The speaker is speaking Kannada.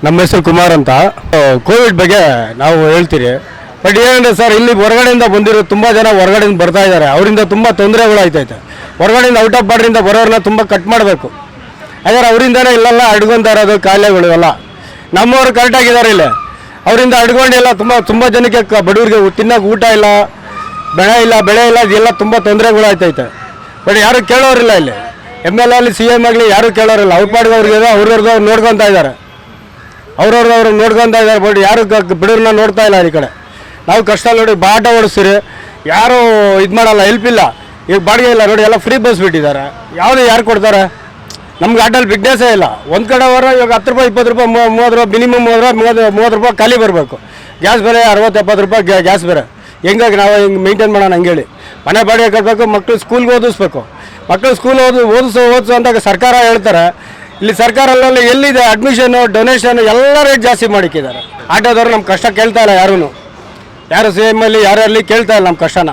ನಮ್ಮ ಹೆಸರು ಕುಮಾರ್ ಅಂತ. ಕೋವಿಡ್ ಬಗ್ಗೆ ನಾವು ಹೇಳ್ತೀರಿ. ಬಟ್ ಏನಂದರೆ ಸರ್, ಇಲ್ಲಿ ಹೊರಗಡೆಯಿಂದ ಬಂದಿರೋ ತುಂಬ ಜನ ಹೊರಗಡೆಯಿಂದ ಬರ್ತಾ ಇದ್ದಾರೆ. ಅವರಿಂದ ತುಂಬ ತೊಂದರೆಗಳು ಆಯ್ತೈತೆ. ಹೊರಗಡೆಯಿಂದ ಔಟ್ ಆಫ್ ಬಾರ್ಡ್ರಿಂದ ಬರೋರನ್ನ ತುಂಬ ಕಟ್ ಮಾಡಬೇಕು. ಯಾಕಂದ್ರೆ ಅವರಿಂದನೇ ಇಲ್ಲೆಲ್ಲ ಅಡ್ಕೊತಾ ಇರೋದು ಕಾಯಿಲೆಗಳು ಎಲ್ಲ. ನಮ್ಮವರು ಕರೆಕ್ಟಾಗಿದ್ದಾರೆ ಇಲ್ಲಿ. ಅವರಿಂದ ಅಡ್ಕೊಂಡಿಲ್ಲ ತುಂಬ ಜನಕ್ಕೆ ಬಡವರಿಗೆ ತಿನ್ನೋಕೆ ಊಟ ಇಲ್ಲ, ಬೆಳೆ ಇಲ್ಲ, ಇದೆಲ್ಲ ತುಂಬ ತೊಂದರೆಗಳು ಆಯ್ತೈತೆ. ಬಟ್ ಯಾರು ಕೇಳೋರಿಲ್ಲ ಇಲ್ಲಿ. MLA ಅಲ್ಲಿ CM ಆಗಲಿ ಯಾರು ಕೇಳೋರಿಲ್ಲ. ಅವ್ರ ಪಾಡಿಗೆ ಅವ್ರಿಗೆ ಅವ್ರವ್ರದ್ದು ಅವ್ರು ನೋಡ್ಕೊತಾ ಇದ್ದಾರೆ. ಅವ್ರವ್ರು ನೋಡ್ಕೊತಾ ಇದ್ದಾರೆ. ಬಟ್ ಯಾರು ಬಿಡೋರನ್ನ ನೋಡ್ತಾ ಇಲ್ಲ. ಈ ಕಡೆ ನಾವು ಕಷ್ಟ ನೋಡಿ ಬಾಟ ಓಡಿಸ್ತೀರಿ, ಯಾರು ಇದು ಮಾಡಲ್ಲ, ಹೆಲ್ಪ್ ಇಲ್ಲ. ಈಗ ಬಾಡಿಗೆ ಇಲ್ಲ ನೋಡಿ, ಎಲ್ಲ ಫ್ರೀ ಬಸ್ ಬಿಟ್ಟಿದ್ದಾರೆ. ಯಾವುದೇ ಯಾರು ಕೊಡ್ತಾರೆ? ನಮ್ಗೆ ಆಟೋಲ್ಲಿ ಬಿಗ್ನೆಸ್ಸೇ ಇಲ್ಲ. ಒಂದು ಕಡೆ ಹೋದ್ರೆ ಇವಾಗ 10 ರೂಪಾಯಿ 20 ರೂಪಾಯಿ 30 ರೂಪಾಯಿ ಮಿನಿಮಮ್ ಹೋದ್ರೆ 30 ರೂಪಾಯಿ ಖಾಲಿ ಬರಬೇಕು. ಗ್ಯಾಸ್ ಬೇರೆ 60-70 ರೂಪಾಯಿ ಗ್ಯಾಸ್ ಬೇರೆ. ಹೆಂಗಾಗಿ ನಾವು ಹಿಂಗೆ ಮೇಂಟೈನ್ ಮಾಡೋಣ? ಹಂಗೇಳಿ ಮನೆ ಬಾಡಿಗೆ ಕಟ್ಟಬೇಕು, ಮಕ್ಕಳು ಸ್ಕೂಲ್ಗೆ ಓದಿಸ್ಬೇಕು. ಮಕ್ಕಳು ಸ್ಕೂಲ್ ಓದಿಸು ಅಂದಾಗ ಸರ್ಕಾರ ಹೇಳ್ತಾರೆ. ಇಲ್ಲಿ ಸರ್ಕಾರದಲ್ಲಿ ಎಲ್ಲಿದೆ ಅಡ್ಮಿಷನು, ಡೊನೇಷನ್ ಎಲ್ಲ ರೇಟ್ ಜಾಸ್ತಿ ಮಾಡಿಕ್ಕಿದ್ದಾರೆ. ಆಟೋದವ್ರು ನಮ್ಮ ಕಷ್ಟ ಕೇಳ್ತಾ ಇಲ್ಲ. ಯಾರು CM ಅಲ್ಲಿ ಯಾರಲ್ಲಿ ಕೇಳ್ತಾ ಇಲ್ಲ ನಮ್ಮ ಕಷ್ಟನ.